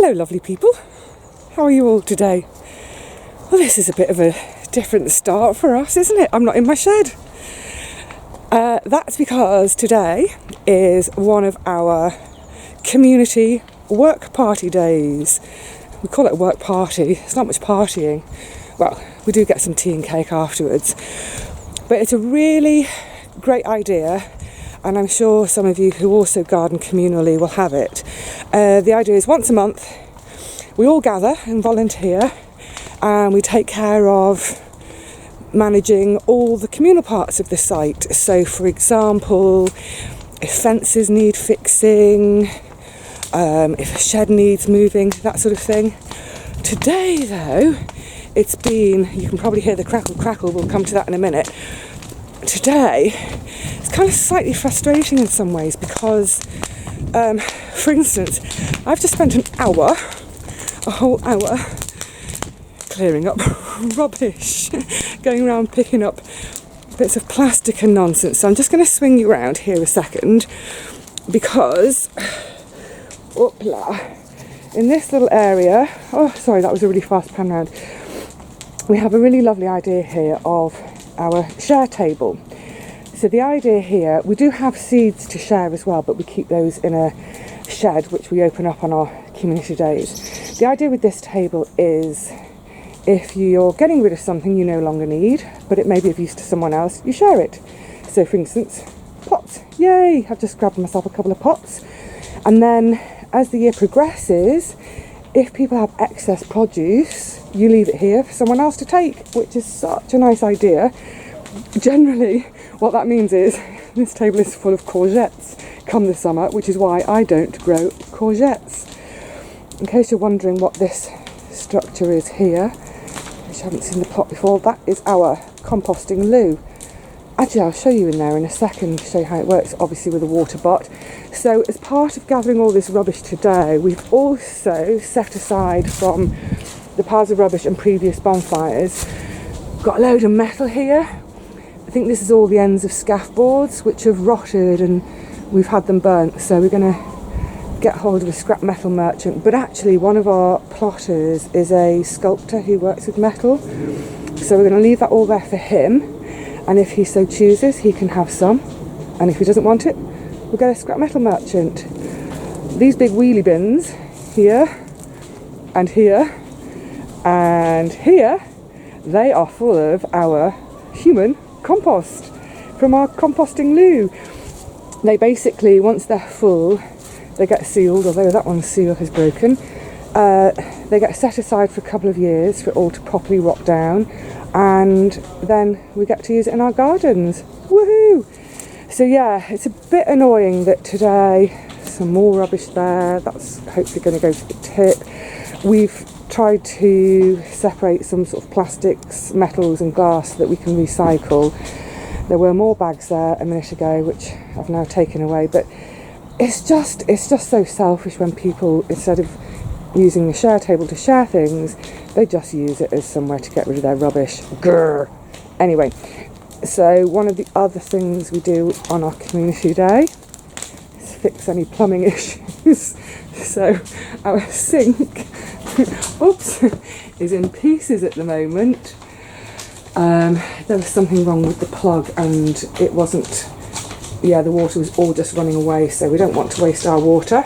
Hello lovely people, how are you all today? Well, this is a bit of a different start for us, isn't it? I'm not in my shed. That's because today is one of our community work party days. We call it a work party, it's not much partying. Well, we do get some tea and cake afterwards. But it's a really great idea, and I'm sure some of you who also garden communally will have it. The idea is once a month we all gather and volunteer, and we take care of managing all the communal parts of the site. So for example, if fences need fixing, if a shed needs moving, that sort of thing. Today though, it's been, you can probably hear the crackle, we'll come to that in a minute. Today, it's kind of slightly frustrating in some ways because, for instance, I've just spent a whole hour, clearing up rubbish, going around picking up bits of plastic and nonsense. So I'm just going to swing you around here a second because, in this little area, oh sorry, that was a really fast pan round, we have a really lovely idea here of our share table. So the idea here, we do have seeds to share as well, but we keep those in a shed which we open up on our community days. The idea with this table is if you're getting rid of something you no longer need, but it may be of use to someone else, you share it. So for instance, pots, yay, I've just grabbed myself a couple of pots. And then as the year progresses, if people have excess produce, you leave it here for someone else to take, which is such a nice idea. Generally, what that means is this table is full of courgettes come the summer, which is why I don't grow courgettes. In case you're wondering what this structure is here, which you haven't seen the pot before, that is our composting loo. Actually, I'll show you in there in a second, show you how it works, obviously with a water bot. So as part of gathering all this rubbish today, we've also set aside from the piles of rubbish and previous bonfires, got a load of metal here. I think this is all the ends of scaff boards which have rotted and we've had them burnt. So we're going to get hold of a scrap metal merchant. But actually one of our plotters is a sculptor who works with metal. So we're going to leave that all there for him. And if he so chooses, he can have some. And if he doesn't want it, we'll get a scrap metal merchant. These big wheelie bins here and here and here, they are full of our human compost from our composting loo. They basically, once they're full, they get sealed, although that one's seal has broken. They get set aside for a couple of years for it all to properly rot down, and then we get to use it in our gardens. Woohoo! So yeah, it's a bit annoying that today some more rubbish there. That's hopefully going to go to the tip. We've tried to separate some sort of plastics, metals and glass that we can recycle. There were more bags there a minute ago which I've now taken away, but it's just so selfish when people, instead of using the share table to share things, they just use it as somewhere to get rid of their rubbish. Grr. Anyway, so one of the other things we do on our community day is fix any plumbing issues. So our sink, oops, is in pieces at the moment. There was something wrong with the plug and it wasn't, the water was all just running away, so we don't want to waste our water.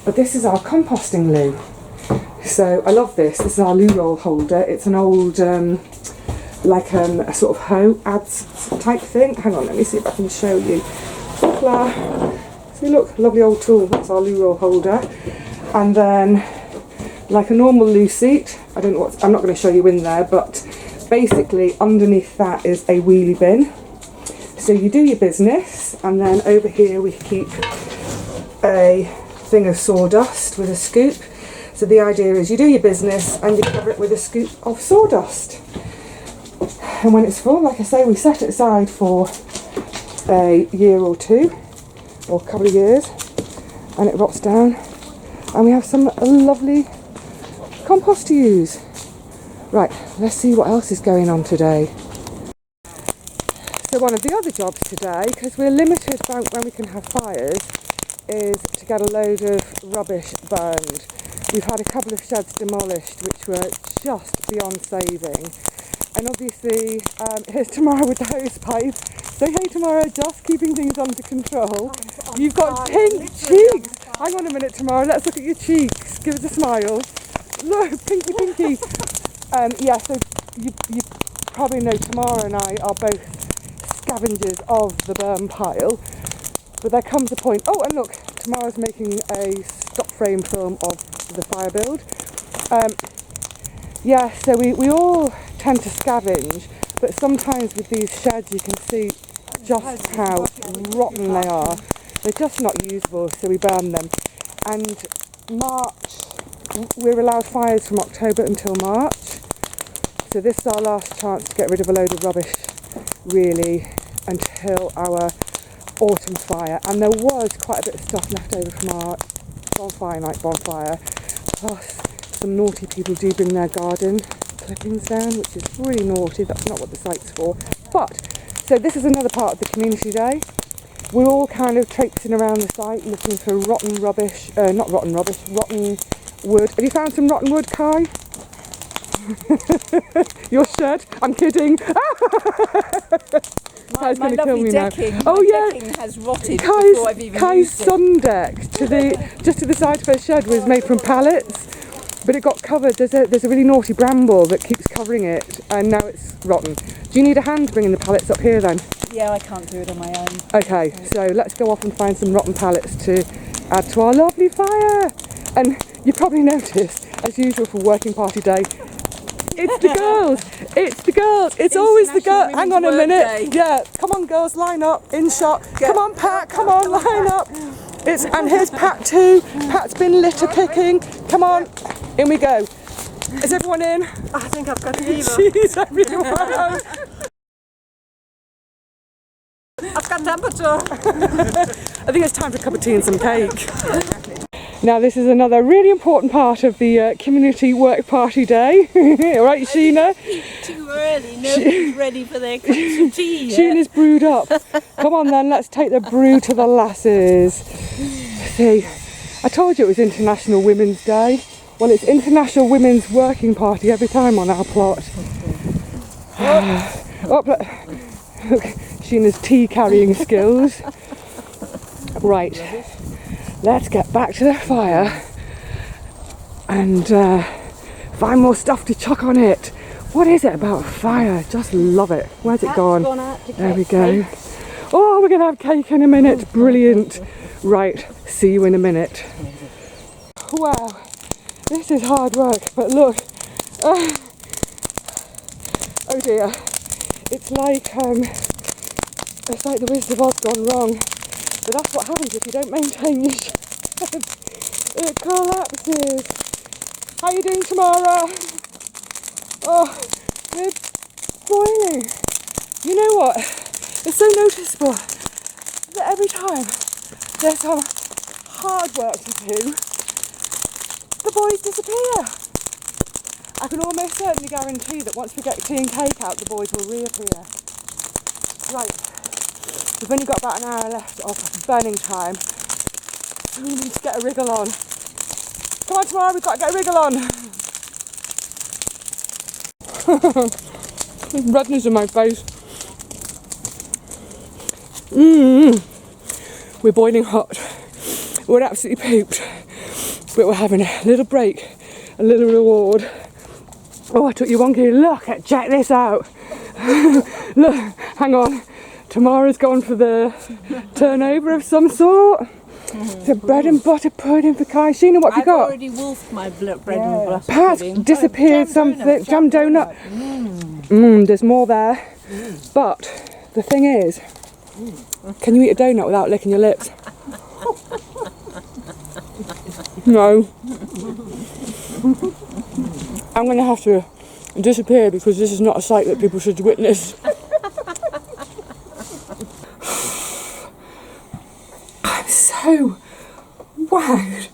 But this is our composting loo. So I love this. This is our loo roll holder. It's an old, like a sort of hoe adze type thing. Hang on, let me see if I can show you. See, look, lovely old tool. That's our loo roll holder. And then, like a normal loo seat, I don't know what, I'm not going to show you in there, but basically underneath that is a wheelie bin. So you do your business, and then over here we keep a thing of sawdust with a scoop. So the idea is you do your business and you cover it with a scoop of sawdust. And when it's full, like I say, we set it aside for a year or two, or a couple of years, and it rots down. And we have some lovely compost to use. Right, let's see what else is going on today. So one of the other jobs today, because we're limited by when we can have fires, is to get a load of rubbish burned. We've had a couple of sheds demolished which were just beyond saving. And obviously, here's Tamara with the hose pipe. Say hey Tamara, just keeping things under control. You've got pink cheeks. Hang on a minute Tamara, let's look at your cheeks. Give us a smile. Look, pinky pinky. Yeah, so you probably know Tamara and I are both scavengers of the burn pile. But there comes a point, oh and look, Tamara's making a stop frame film of the fire build. Yeah, so we all tend to scavenge, but sometimes with these sheds you can see just how rotten they are. They're just not usable, so we burn them. And March, we're allowed fires from October until March. So this is our last chance to get rid of a load of rubbish, really, until our autumn fire. And there was quite a bit of stuff left over from our bonfire night bonfire. Plus, some naughty people do bring their garden clippings down, which is really naughty. That's not what the site's for. But, so this is another part of the community day. We're all kind of traipsing around the site looking for rotten rubbish, not rotten rubbish, rotten wood. Have you found some rotten wood, Kai? Your shed? I'm kidding. Kai's going to kill me decking, now. Oh yeah, decking has rotted before I've even Kai's used it. sun deck just to the side of her shed was made from pallets, but it got covered. There's a really naughty bramble that keeps covering it, and now it's rotten. Do you need a hand bringing the pallets up here then? Yeah, I can't do it on my own. Okay, so let's go off and find some rotten pallets to add to our lovely fire. And you probably noticed, as usual for working party day, it's the girls. It's the girls. It's always the girls. Hang on a minute. Day. Yeah, come on, girls, line up in shot. Come on, Pat. Come on, line up. And here's Pat too. Pat's been litter picking. Come on, in we go. Is everyone in? I think I've got fever. Jeez, everyone. I've got temperature. I think it's time for a cup of tea and some cake. Now this is another really important part of the community work party day. All right, Sheena? Too early. Nobody's ready for their cups of tea yet. Sheena's brewed up. Come on then, let's take the brew to the lasses. See, I told you it was International Women's Day. Well, it's International Women's Working Party every time on our plot. Oh, look, Sheena's tea carrying skills. Right. Let's get back to the fire and find more stuff to chuck on it. What is it about fire? Just love it. Where's it gone? There we go. Oh, we're going to have cake in a minute. Brilliant. Right, see you in a minute. Wow, this is hard work, but look. Oh dear. It's like the Wizard of Oz gone wrong. But that's what happens if you don't maintain your shed. It collapses. How you doing, Tamara? Oh, they're boiling. You know what? It's so noticeable that every time there's some hard work to do, the boys disappear. I can almost certainly guarantee that once we get tea and cake out, the boys will reappear. Right. We've only got about an hour left of burning time, so we need to get a wriggle on. Come on, Tamara, we've got to get a wriggle on. There's redness in my face. We're boiling hot. We're absolutely pooped, but we're having a little break, a little reward. Oh, I took you wonky. Look, check this out. Look, hang on. Tamara's gone for the turnover of some sort. It's a bread and butter pudding for Kai. Sheena, what have you got? I've already wolfed my bread and butter Pat's pudding. disappeared something. Jam donut. There's more there. But the thing is, can you eat a donut without licking your lips? No. I'm going to have to disappear because this is not a sight that people should witness. I'm so wowed.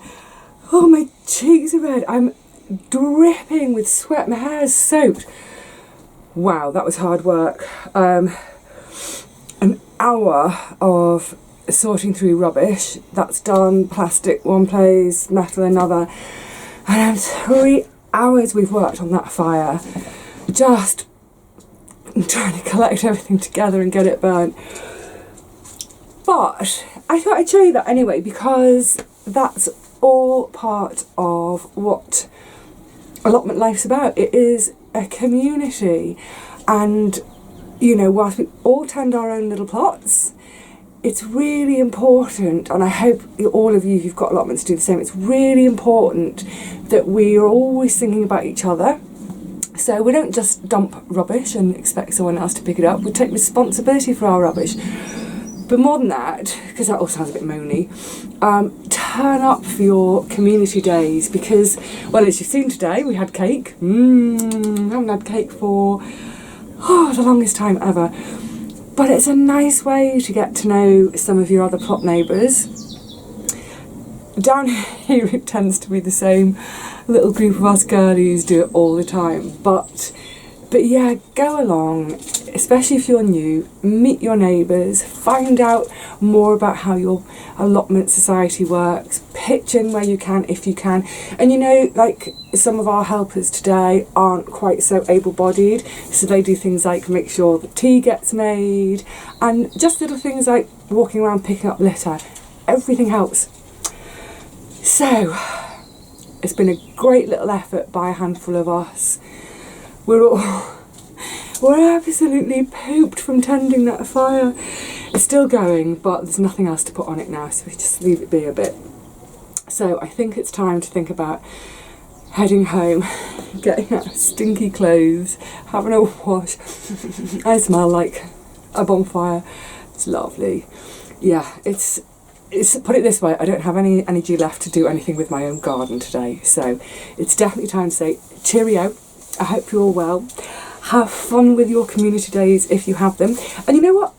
Oh, my cheeks are red. I'm dripping with sweat. My hair is soaked. Wow, that was hard work. An hour of sorting through rubbish. That's done. Plastic one place, metal another. And 3 hours we've worked on that fire, just trying to collect everything together and get it burnt. But I thought I'd show you that anyway, because that's all part of what allotment life's about. It is a community, and you know, whilst we all tend our own little plots, it's really important, and I hope all of you who've got allotments do the same, it's really important that we are always thinking about each other. So we don't just dump rubbish and expect someone else to pick it up, we take responsibility for our rubbish. But more than that, because that all sounds a bit moany, turn up for your community days, because, well, as you've seen today, we had cake. Haven't had cake for the longest time ever. But it's a nice way to get to know some of your other plot neighbours. Down here it tends to be the same little group of us girlies do it all the time. But yeah, go along, especially if you're new, meet your neighbours, find out more about how your allotment society works, pitch in where you can if you can. And you know, like some of our helpers today aren't quite so able-bodied, so they do things like make sure the tea gets made, and just little things like walking around picking up litter. Everything helps. So, it's been a great little effort by a handful of us. We're absolutely pooped from tending that fire. It's still going, but there's nothing else to put on it now, so we just leave it be a bit. So I think it's time to think about heading home, getting out of stinky clothes, having a wash. I smell like a bonfire. It's lovely. Yeah, it's put it this way, I don't have any energy left to do anything with my own garden today, so it's definitely time to say cheerio. I hope you're all well. Have fun with your community days if you have them. And you know what?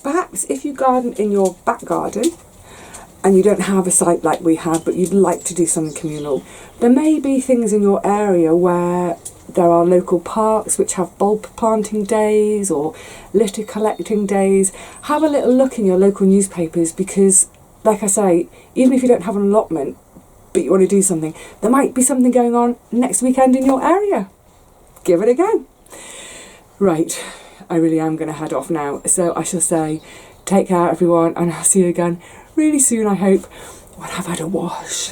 Perhaps if you garden in your back garden and you don't have a site like we have, but you'd like to do something communal, there may be things in your area where there are local parks which have bulb planting days or litter collecting days. Have a little look in your local newspapers, because, like I say, even if you don't have an allotment, but you want to do something, there might be something going on next weekend in your area. Give it a go. Right, I really am going to head off now, so I shall say take care everyone, and I'll see you again really soon, I hope, when I've had a wash.